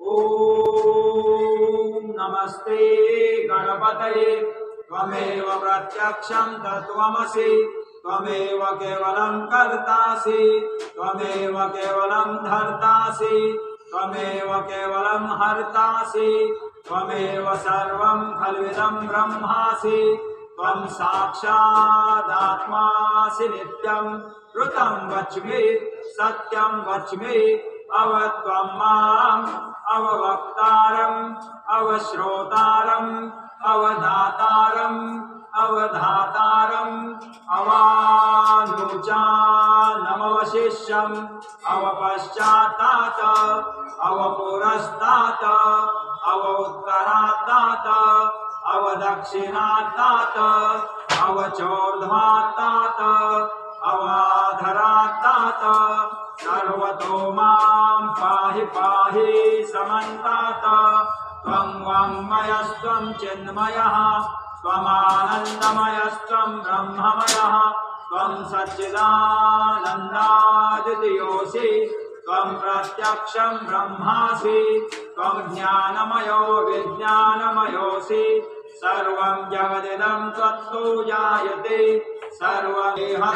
ॐ नमस्ते गणपतये त्वमेव प्रत्यक्षं तत्त्वमसि त्वमेव केवलं कर्तासि त्वमेव केवलं धर्तासि त्वमेव केवलं हर्तासि त्वमेव सर्वं खल्विदं ब्रह्मासि त्वं साक्षादात्मासि नित्यं ऋतं वच्मि सत्यं वच्मि अवत्वं माम् अववक्तारम् अवश्रोतारम् अवधातारम् अवधातारम् अवानुचानमवशिष्यम् अवपश्चात्तात अवपुरस्तात् अवोत्तरात्तात अवदक्षिणात्तात अवचोर्ध्वात्तात अवाधरात्तात सर्वतो मां पाहि पाहि समन्तात त्वं वाङ्मयस्त्वं चिन्मयः त्वमानन्दमयस्त्वं ब्रह्ममयः त्वं सच्चिदानन्दादितियोऽसि त्वं प्रत्यक्षं ब्रह्मासि त्वं ज्ञानमयो विज्ञानमयोऽसि सर्वं जगदिदं त्वत्तो जायते सर्वदेहत्रयातीतः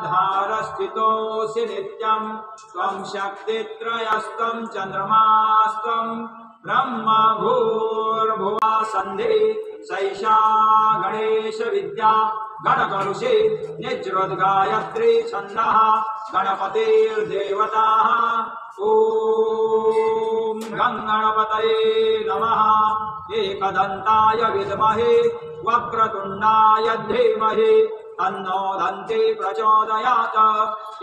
धारस्थितोऽसि नित्यं त्वं शक्तित्रयस्त्वं चन्द्रमास्त्वं ब्रह्म भूर्भुवः सन्धि सैषा गणेश विद्या गणकऋषि निज्रुद्गायत्री छन्दः गणपतिर्देवताः ॐ गणपतये नमः एकदन्ताय विद्महे वक्रतुण्डाय धीमहि तन्नो दन्ती प्रचोदयात्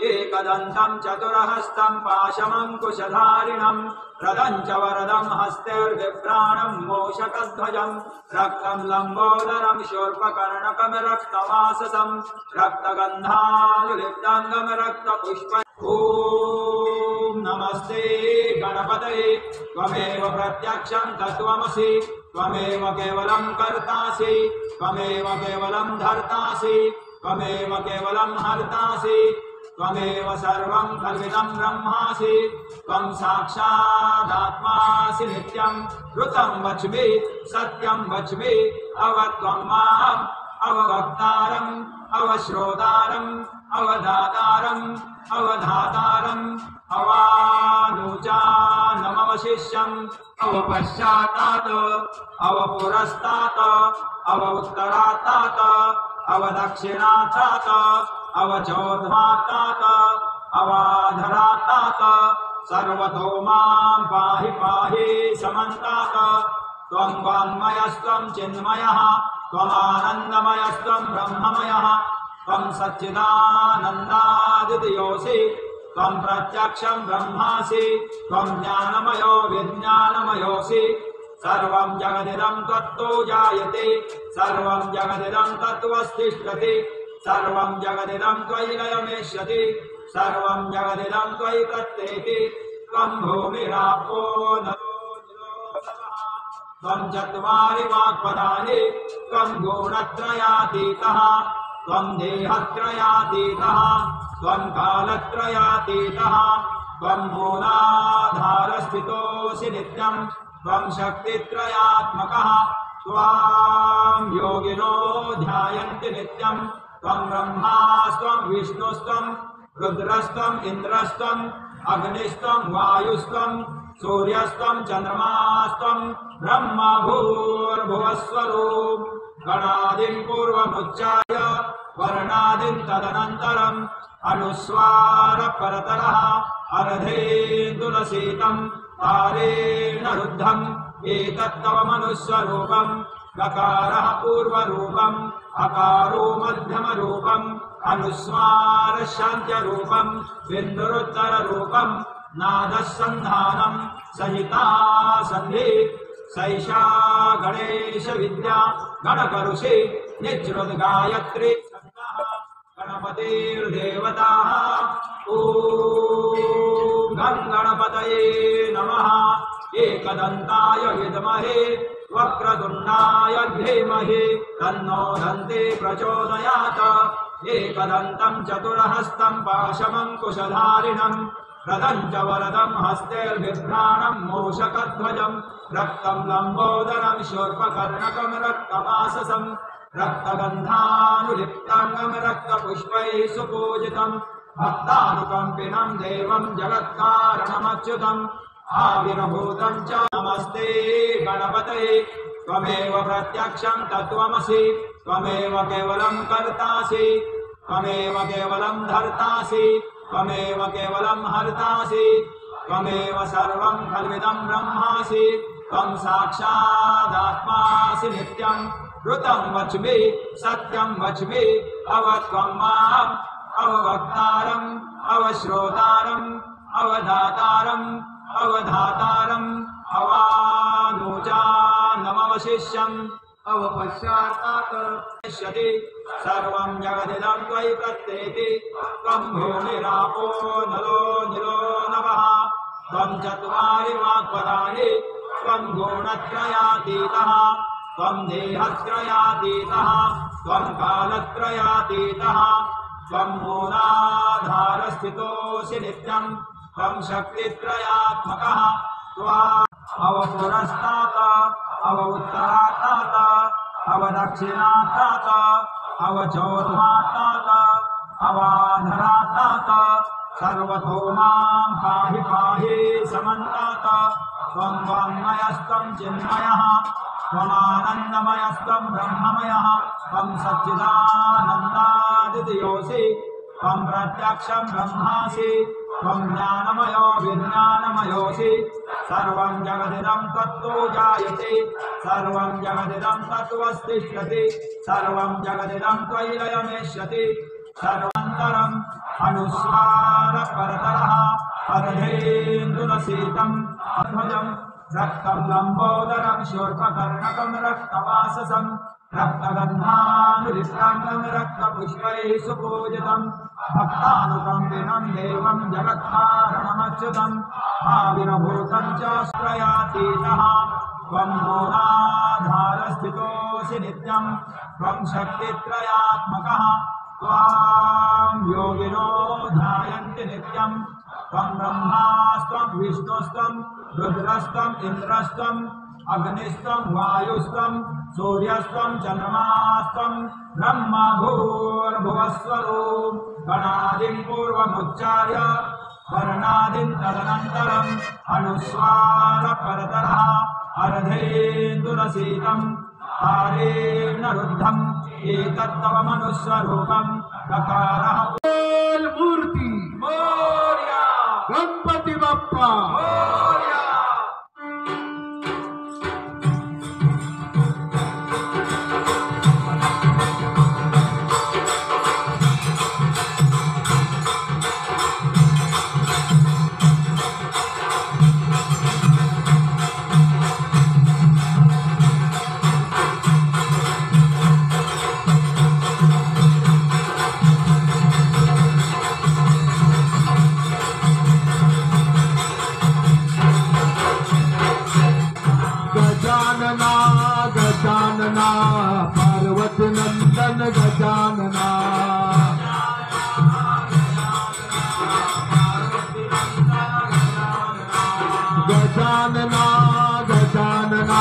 एकदन्तं चतुरहस्तं पाशमङ्कुशधारिणं रदं च वरदं हस्तेर्विभ्राणं मूषकध्वजं रक्तं लम्बोदरं शूर्पकर्णकं रक्तवाससं रक्तगन्धानुलिप्ताङ्गं रक्तपुष्पम् ॐ नमस्ते गणपतये त्वमेव प्रत्यक्षं तत्त्वमसि त्वमेव केवलं कर्तासि त्वमेव केवलं धर्तासि त्वमेव केवलं हर्तासि त्वमेव सर्वं खल्विदं ब्रह्मासि त्वं साक्षादात्मासि नित्यं ऋतं वच्मि सत्यं वच्मि अवत्वं माम् अववक्तारम् अवश्रोतारम् अवधातारम् अवधातारम् अवानुचानमवशिष्यम् अवपश्चात्तात अवपुरस्तात् अवोत्तरात्तात अवदक्षिणात्तात अवचोर्ध्वात्तात अवाधरात्तात सर्वतो मां पाहि पाहि समन्तात त्वं वाङ्मयस्त्वं चिन्मयः त्वमानन्दमयस्त्वं ब्रह्ममयः त्वं सच्चिदानन्दादितियोऽसि त्वं प्रत्यक्षं ब्रह्मासि त्वं ज्ञानमयो विज्ञानमयोऽसि सर्वं जगदिदं त्वत्तो जायते सर्वं जगदिदं तत्त्वस्तिष्ठति सर्वं जगदिदं त्वयि लयमेष्यति सर्वं जगदिदं त्वयि प्रत्येति त्वं भूमिरापो त्वं चत्वारि वाक्पदानि त्वं गुणत्रयातीतः त्वं देहत्रयातीतः त्वं कालत्रयातीतः त्वं मूलाधारस्थितोऽसि नित्यं त्वं शक्तित्रयात्मकः त्वां योगिनो ध्यायन्ति नित्यं त्वं ब्रह्मास्त्वं विष्णुस्त्वं रुद्रस्त्वं इन्द्रस्त्वं अग्निस्त्वं वायुस्त्वं सूर्यस्त्वं चन्द्रमास्त्वं ब्रह्म भूर्भुवस्वरूप गणादिं पूर्वमुच्चार्य वर्णादिं तदनन्तरम् अनुस्वार परतरः अर्धेन्दुलसीतं तारेण रुद्धम् एतत्तव मनुष्यरूपम् गकारः पूर्वरूपम् अकारो मध्यमरूपम् अनुस्वार शान्त्यरूपम् बिन्दुरुत्तररूपम् नादः सन्धानम् सहिता सन्धि सैषा गणेश विद्या गणकऋषि निज्रुद्गायत्री छन्दः गणपतिर्देवताः ॐ गणपतये नमः एकदन्ताय विद्महे वक्रतुण्डाय धीमहि तन्नो दन्ती प्रचोदयात् एकदन्तं चतुरहस्तं पाशमङ्कुशधारिणं रदं च वरदं हस्तेर्बिभ्राणं मूषकध्वजं रक्तं लम्बोदरं शूर्पकर्णकं रक्तमाससं रक्तगन्धानुलिप्ताङ्गं रक्तपुष्पैः सुपूजितं भक्तानुकम्पिनं देवं जगत्कारणमच्युतम् आविर्भूतं च नमस्ते गणपतये त्वमेव प्रत्यक्षं तत्त्वमसि त्वमेव केवलं कर्तासि त्वमेव केवलं धर्तासि त्वमेव केवलं हर्तासि त्वमेव सर्वं खल्विदं ब्रह्मासि त्वं साक्षादात्मासि नित्यं ऋतं वच्मि सत्यं वच्मि अवत्वं माम् अववक्तारम् अवश्रोतारम् अवदातारम् अवधातारम् अवानुजानमवशिष्यम् अवपश्चात् पश्यति सर्वं जगदिदं त्वयि प्रत्येति त्वं भूमिरापो नलो निलो नभः त्वं चत्वारि वाक्पदानि त्वं गुणत्रयातीतः त्वं देहत्रयातीतः त्वं कालत्रयातीतः त्वं मूलाधारस्थितोऽसि नित्यं त्वं शक्तित्रयात्मकः त्वाम् अवपुरस्तात् अव उत्तरात् अवदक्षिणात् अवचोर्ध्वात् अवाधरात् सर्वतो मां पाहि पाहि समन्तात् त्वं वाङ्मयस्त्वं चिन्मयः त्वमानन्दमयस्त्वं ब्रह्ममयः त्वं सच्चिदानन्दादितियोऽसि त्वं प्रत्यक्षं ब्रह्मासि त्वं ज्ञानमयो विज्ञानमयोऽसि सर्वं जगदिदं तत्तो जायते सर्वं जगदिदं तत्त्वस्तिष्ठति सर्वं जगदिदं त्वयि लयमेष्यति सर्वान्तरम् अनुस्वारपरतरः अर्धेन्दुनसीतं ध्वजं रक्तं लम्बोदरं शूर्पकर्णकं रक्तवाससं रक्तगन्धानुलिप्ताङ्गं रक्तपुष्पैः सुपूजितं भक्तानुकम्पिनं देवं जगत्कारणमच्युतम् आविर्भूतं च त्रयातीतः त्वं मूलाधारस्थितोऽसि नित्यं त्वं शक्तित्रयात्मकः त्वां योगिनो ध्यायन्ति नित्यं त्वं ब्रह्मास्त्वं विष्णुस्त्वं रुद्रस्त्वं इन्द्रस्त्वं अग्निस्त्वं वायुस्त्वं सूर्यस्त्वं चन्द्रमास्त्वं ब्रह्मा भूर्भुवस्वरूप गणादिं पूर्वमुच्चार्य वर्णादिं तदनन्तरम् अनुस्वारपरतरः अर्धेन्दुरसीतं तारेण रुद्धम् एतत्तव मनुस्वरूपं ककारः मूर्ती मोर्या गणपती बाप्पा मोर्या गजानना पार्वती नंदन गजानना गजानना गजानना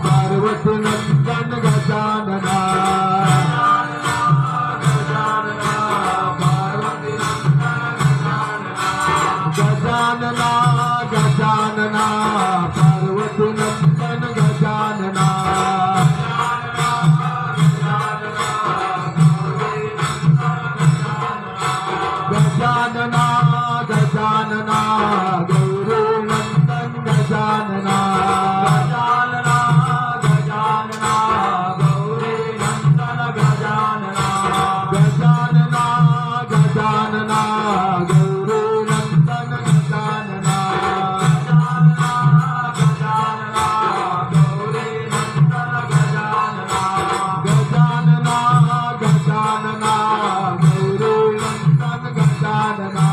पार्वती नंदन गजानना गजानना गजानना पार्वती नंदन गजानना गजानना गजानना गौरी नंदन गजानना गजानना गजानना गौरी नंदन गजानना गजानना गजानना गौरी नंदन गजानना गजानना गौरी नंदन गजानना गजानना गजानना गौरी नंदन गजानना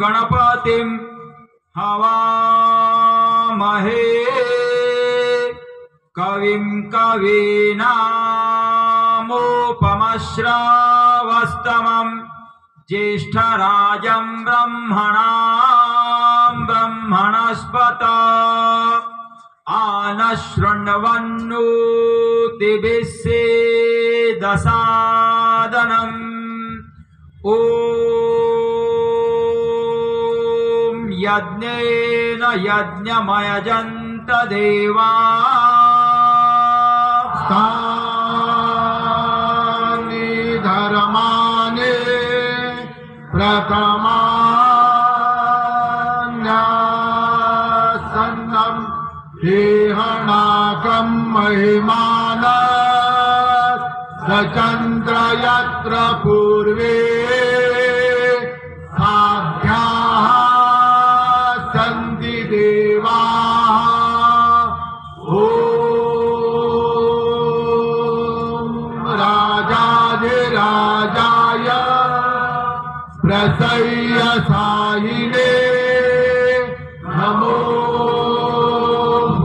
गणपतिं हवामहे कविं कवीनामुपमश्रवस्तमं ज्येष्ठराजं ब्रह्मणस्पत आनशृण्वन्नोतिभिस्सेदसादनम् ॐ यज्ञेन यज्ञमयजन्त देवा तानि धर्माणि प्रथमान्यासन्नं देहनाकं महिमानः सचन्द्र यत्र पूर्वे साध्याः सन्ति देवाः ॐ राजाधिराजाय प्रसय्यसायिने नमो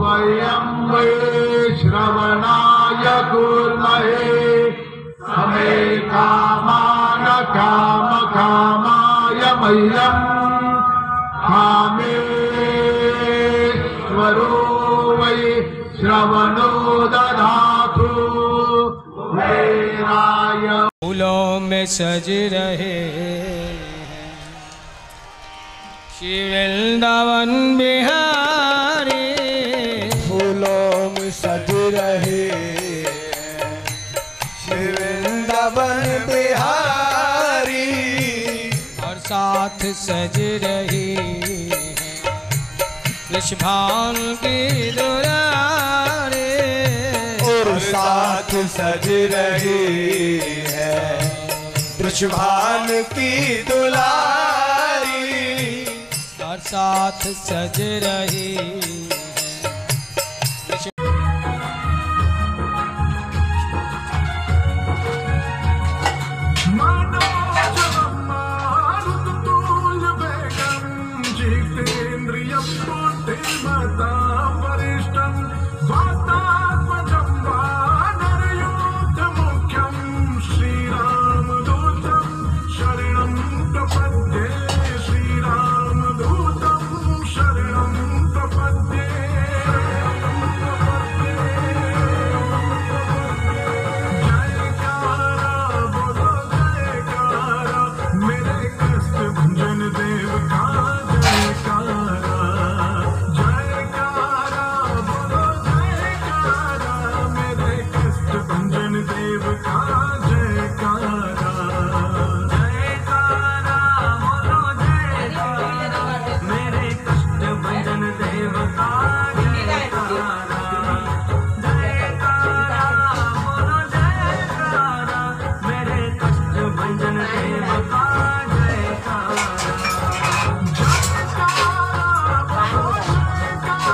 वयं वै श्रवणाय कुर्महे समे कामान कामकामाय मह्यम् कामेश्वरो वै श्रवणो दधातु वैराय फूलों में सज रहे श्री वृंदावन बिहारी, फूलों में सज रहे श्री वृंदावन बिहारी, और साथ सज रही वृषभान की दुलारी, और साथ सज रही है वृषभान की दुलारी, और साथ सज रही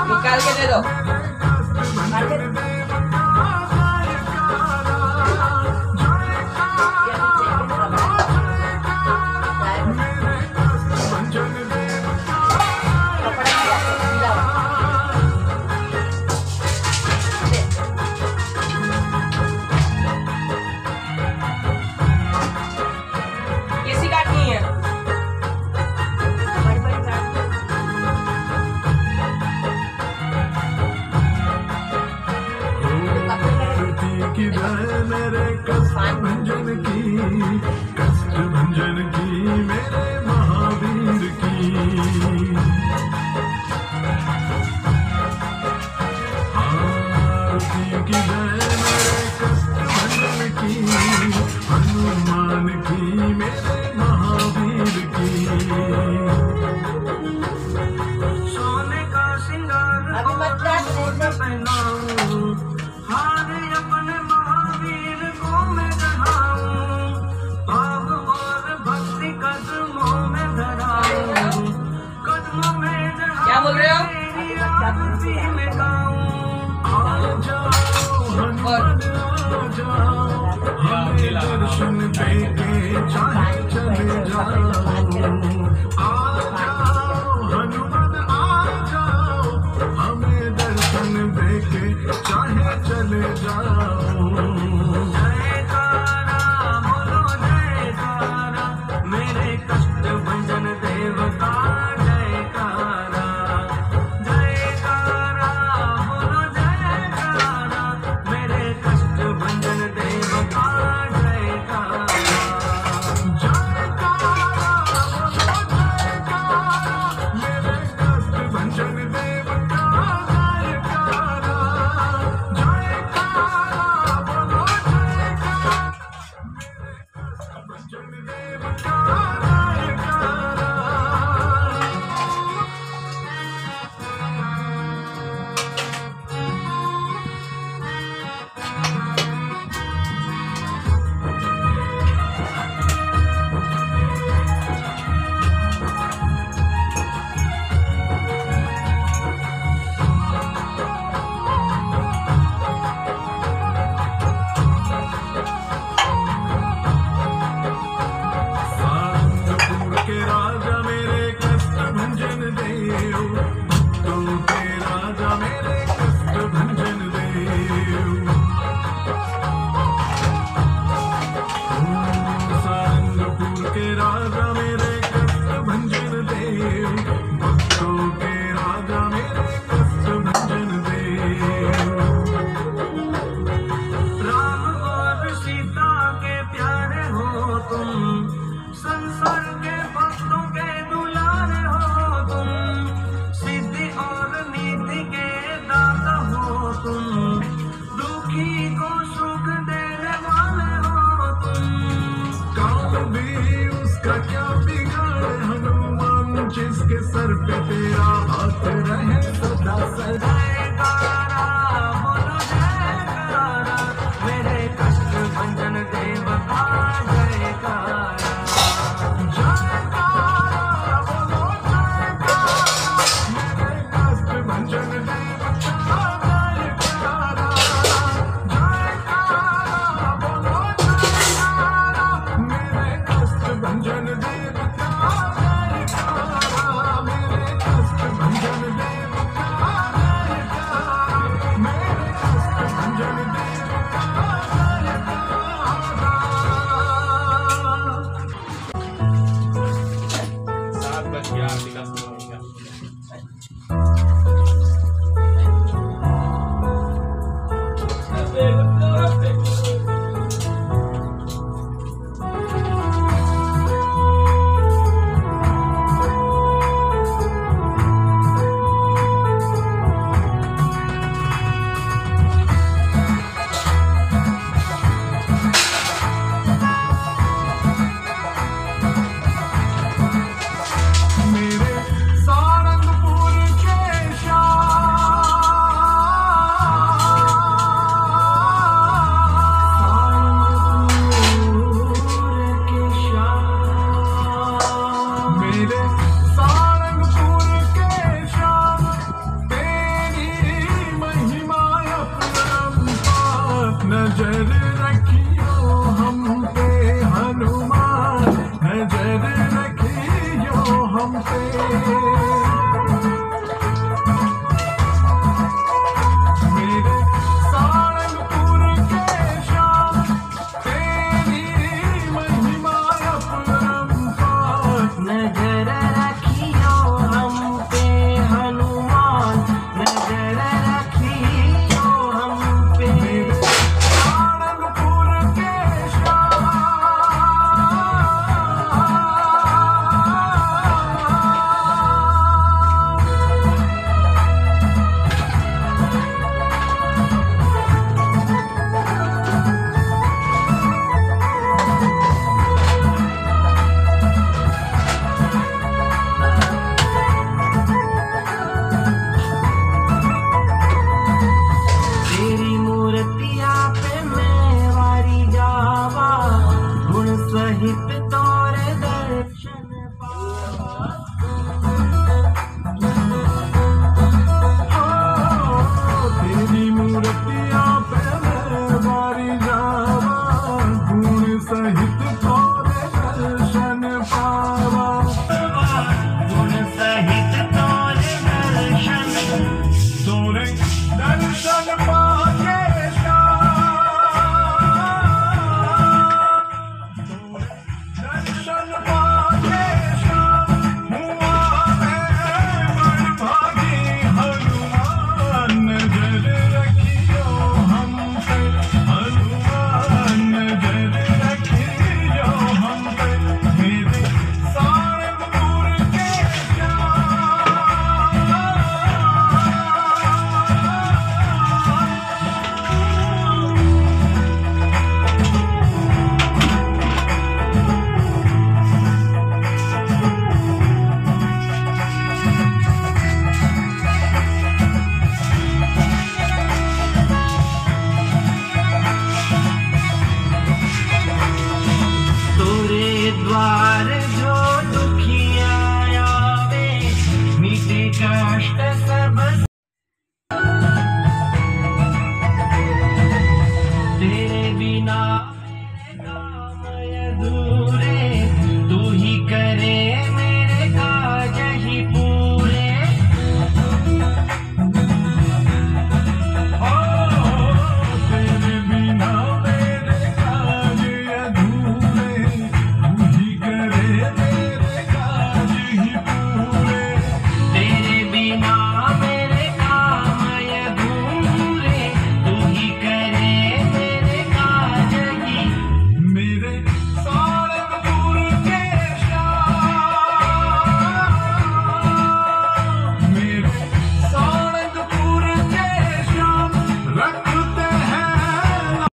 निकाल के दे दो। किसी का नहीं है। की मेरे कष्ट भंजन की, कष्ट भंजन की मेरे महावीर की, आरती की मेरे कष्ट भंजन की, हनुमान की मेरे महावीर की, सोने का श्रृंगार पहनाऊं, हार अपने महावीर को मैं चढ़ाऊं, भाव और भक्ति कदमों में धराऊं, कदमों में क्या बोल रहे हो? आरती में गाऊं, आ जाओ हनुमान आ जाओ, हमें दर्शन देके चाहे चले जाओ, आ देव, भक्तों के राजा मेरे कष्ट भंजन देव। राम और सीता के प्यारे हो तुम, संसार के भक्तों के दुलारे हो तुम, सिद्धि और नीति के दाता हो तुम, दुखी को सुख देने वाले हो तुम। काम भी उसका क्या बिगाड़े हनुमान, जिसके सर पे तेरा हाथ रहे सदा सदा। जयकारा बोलो जयकारा, मेरे कष्ट भंजन देव का जयकारा। जयकारा बोलो जयकारा, मेरे कष्ट भंजन देव का जयकारा। जयकारा बोलो जयकारा, मेरे कष्ट भंजन देव का जयकारा। मेरे कष्ट भंजन देव का जयकारा, मेरे कष्ट भंजन देव का जयकारा। 7 बज गया, आरती का समय हो गया। मेरे सारंगपुर के मेरे सारंगपुर के श्याम, तेरी महिमा अपरंपार। नजर रखियो हम पे हनुमान, नजर रखियो हम पे। मेरे सारंगपुर के श्याम, तेरी महिमा अपरंपार। नजर रखियो हम पे हनुमान, नजर रखियो हम पे। सारंगपुर के श्याम,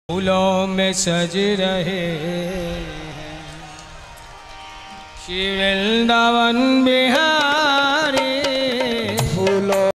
फूलों में सज रहे श्री वृंदावन बिहारी